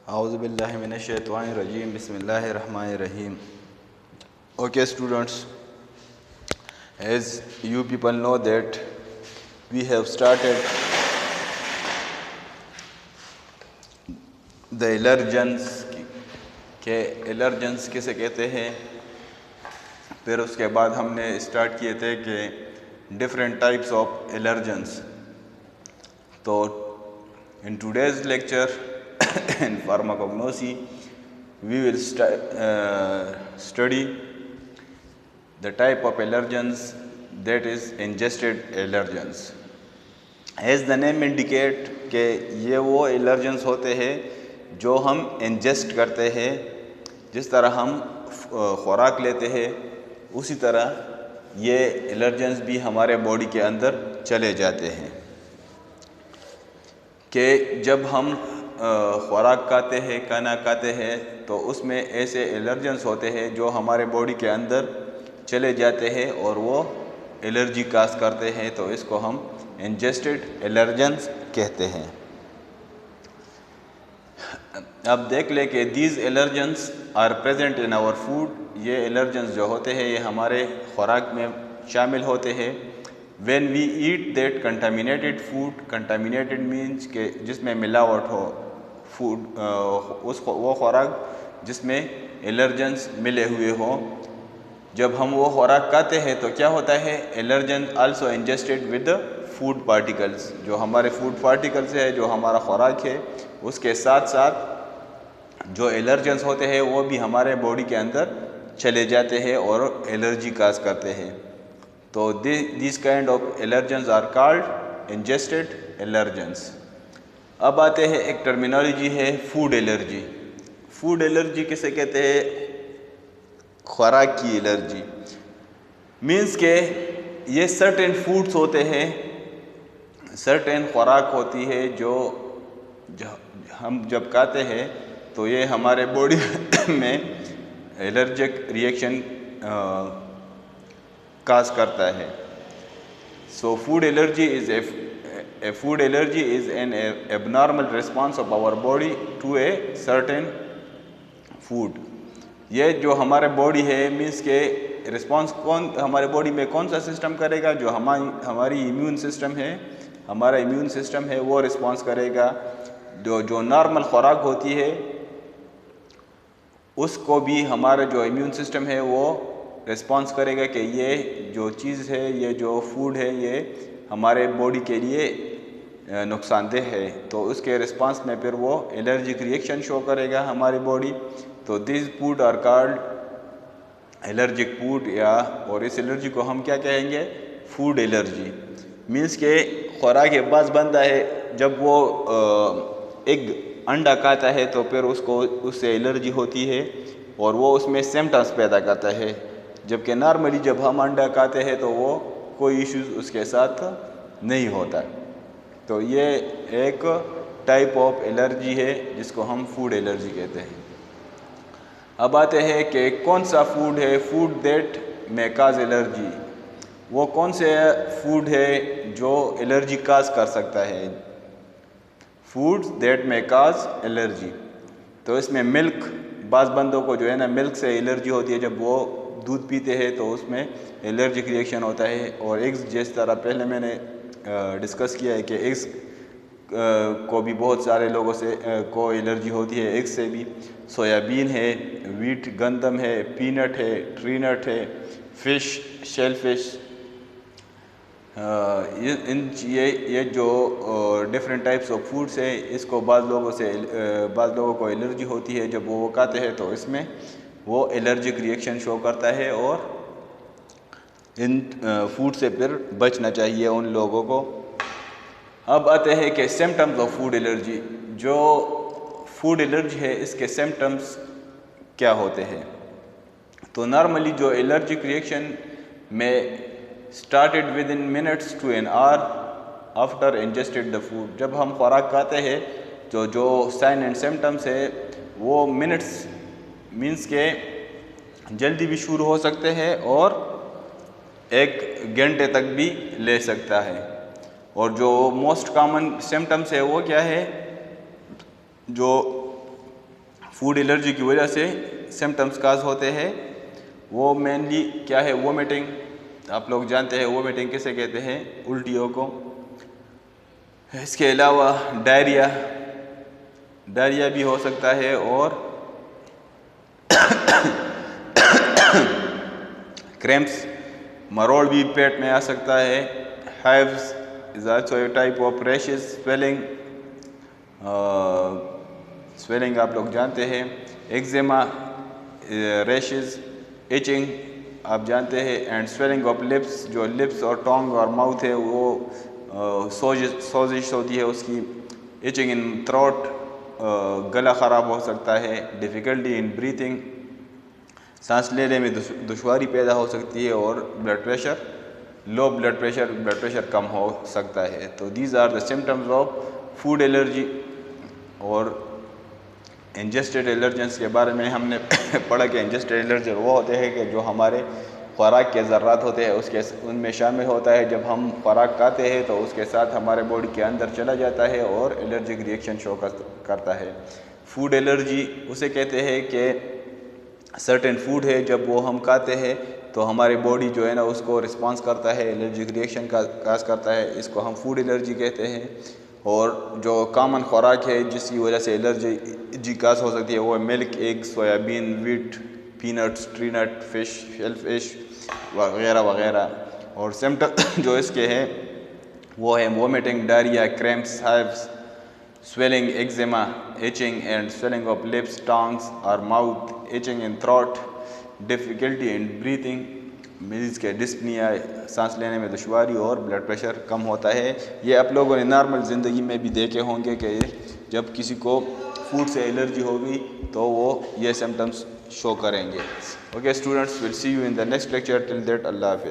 Auzubillahi minash-shaytanir-rajim. Bismillahir-rahmanir-rahim. Okay, students, as you people know that we have started the allergens के allergens किसे कहते हैं। फिर उसके बाद हमने स्टार्ट किए थे कि डिफरेंट टाइप्स ऑफ एलर्जेंस। तो in today's lecture in pharmacognosy we will study the type of allergens, that is ingested allergens. As the name indicate कि ये वो allergens होते हैं जो हम ingest करते हैं। जिस तरह हम खुराक लेते हैं उसी तरह ये allergens भी हमारे बॉडी के अंदर चले जाते हैं। कि जब हम खुराक खाते हैं, खाना खाते हैं, तो उसमें ऐसे एलर्जेंस होते हैं जो हमारे बॉडी के अंदर चले जाते हैं और वो एलर्जी काज करते हैं। तो इसको हम इंजेस्टेड एलर्जेंस कहते हैं। अब देख ले कि these allergens are present in our food. ये एलर्जेंस जो होते हैं ये हमारे खुराक में शामिल होते हैं। When we eat that contaminated food, contaminated means के जिसमें मिलावट हो फूड, वो खुराक जिसमें एलर्जेंस मिले हुए हो। जब हम वो खुराक खाते हैं तो क्या होता है, allergens also ingested with food particles. जो हमारे फूड पार्टिकल्स है, जो हमारा खुराक है, उसके साथ साथ जो एलर्जेंस होते हैं वो भी हमारे बॉडी के अंदर चले जाते हैं और एलर्जी काज करते हैं। तो this kind of allergens are called ingested allergens. अब आते हैं एक टर्मिनोलॉजी है फूड एलर्जी। फूड एलर्जी किसे कहते हैं, खुराक की एलर्जी। मीन्स के ये सर्टेन फूड्स होते हैं, सर्टेन खुराक होती है जो हम जब खाते हैं तो ये हमारे बॉडी में एलर्जिक रिएक्शन काज करता है। So food allergy is A food allergy is an abnormal response of our body to a certain food. ये जो हमारे बॉडी है, मीन्स के रिस्पांस कौन हमारे बॉडी में कौन सा सिस्टम करेगा, जो हमारी इम्यून सिस्टम है, हमारा इम्यून सिस्टम है वो रिस्पांस करेगा। जो नॉर्मल खुराक होती है उसको भी हमारा जो इम्यून सिस्टम है वो रिस्पांस करेगा कि ये जो चीज़ है, ये जो फूड है, ये हमारे बॉडी के लिए नुकसानदेह है। तो उसके रिस्पांस में फिर वो एलर्जिक रिएक्शन शो करेगा हमारी बॉडी। तो this food are called allergic food, या और इस एलर्जी को हम क्या कहेंगे, फूड एलर्जी। मीन्स के खुराक एक बाज बंदा है, जब वो एक अंडा खाता है तो फिर उसको उससे एलर्जी होती है और वो उसमें सिम्टम्स पैदा करता है। जबकि नॉर्मली जब हम अंडा खाते हैं तो वो कोई इश्यूज उसके साथ नहीं होता। तो ये एक टाइप ऑफ एलर्जी है जिसको हम फूड एलर्जी कहते हैं। अब आते हैं कि कौन सा फूड है, food that may cause allergy. वो कौन से फूड है जो एलर्जी काज कर सकता है, foods that may cause allergy. तो इसमें मिल्क, बाज़ बंदों को जो है ना मिल्क से एलर्जी होती है। जब वो दूध पीते हैं तो उसमें एलर्जिक रिएक्शन होता है। और एग्स, जिस तरह पहले मैंने डिस्कस किया है कि एग्स को भी बहुत सारे लोगों से को एलर्जी होती है, एग्स से भी। सोयाबीन है, वीट गंदम है, पीनट है, ट्री नट है, फ़िश, शेल फिश, ये जो डिफरेंट टाइप्स ऑफ फूड्स है, इसको बाज़ लोगों को एलर्जी होती है। जब वो खाते हैं तो इसमें वो एलर्जिक रिएक्शन शो करता है और इन फूड से फिर बचना चाहिए उन लोगों को। अब आते हैं कि सिम्टम्स ऑफ फूड एलर्जी। जो फूड एलर्जी है इसके सिम्टम्स क्या होते हैं। तो नॉर्मली जो एलर्जिक रिएक्शन में started within minutes to an hour after ingested the food. जब हम खुराक खाते हैं तो जो साइन एंड सिम्टम्स है वो मिनट्स मीन्स के जल्दी भी शुरू हो सकते हैं और 1 घंटे तक भी ले सकता है। और जो मोस्ट कॉमन सिम्टम्स है वो क्या है, जो फूड एलर्जी की वजह से सिम्टम्स काज होते हैं, वो मेनली क्या है, वोमिटिंग। आप लोग जानते हैं वोमिटिंग किसे कहते हैं, उल्टियों को। इसके अलावा डायरिया भी हो सकता है, और क्रैम्प्स, मरोड़ भी पेट में आ सकता है। Hives is also a type of rashes, swelling आप लोग जानते हैं। एक्जिमा, रैशेस, इचिंग आप जानते हैं, एंड स्वेलिंग ऑफ लिप्स, जो लिप्स और टोंग और माउथ है वो सोजिश होती है उसकी। इचिंग इन थ्रोट, गला ख़राब हो सकता है। डिफ़िकल्टी इन ब्रीथिंग, सांस लेने में दुश्वारी पैदा हो सकती है। और ब्लड प्रेशर कम हो सकता है। तो these are the symptoms of food allergy. और इंजेस्टेड एलर्जेंस के बारे में हमने पढ़ा कि इंजेस्टेड एलर्जन वो होते हैं कि जो हमारे ख़ुराक के ज़र्रात होते हैं उनमें शामिल होता है। जब हम ख़ुराक खाते हैं तो उसके साथ हमारे बॉडी के अंदर चला जाता है और एलर्जिक रिएक्शन शो करता है। फूड एलर्जी उसे कहते हैं कि सर्टेन फूड है, जब वो हम खाते हैं तो हमारी बॉडी जो है ना उसको रिस्पॉन्स करता है, एलर्जिक रिएक्शन का काज करता है। इसको हम फूड एलर्जी कहते हैं। और जो कॉमन खुराक है जिसकी वजह से एलर्जी काज हो सकती है वो है milk, egg, soyabean, wheat, peanuts, tree nut, fish, shellfish वगैरह वगैरह। और सिम्टम जो इसके हैं वो है vomiting, diarrhoea, cramps, hives, swelling, eczema, itching and swelling of lips, tongues or mouth, itching in throat, difficulty in breathing, means के dyspnoea, सांस लेने में दुश्वारी, और ब्लड प्रेशर कम होता है। ये आप लोगों ने नॉर्मल ज़िंदगी में भी देखे होंगे कि जब किसी को फूड से एलर्जी होगी तो वो ये सिम्टम्स शो करेंगे। Okay students, will see you in the next lecture. Till that, अल्लाह हाफिज़।